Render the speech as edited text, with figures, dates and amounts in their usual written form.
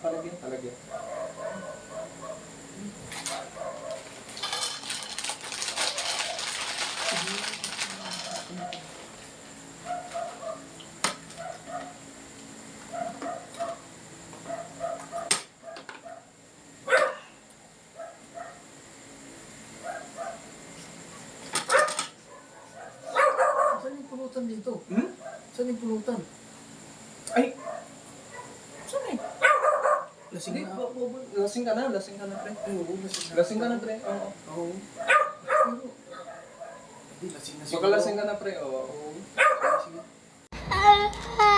Palagyan, palagyan. Saan yung pulutan dito? Hmm? Saan yung pulutan? Ay! Saan eh? Lasing Hindi, na. lasing ka na, lasing ka na, pre. Ay, oo, lasing na. Lasing ka na, pre. Oo. Oo. Pero, hindi, lasing na siguro. Baka lasing ka na, pre. Oo. Oo. Sige, sige.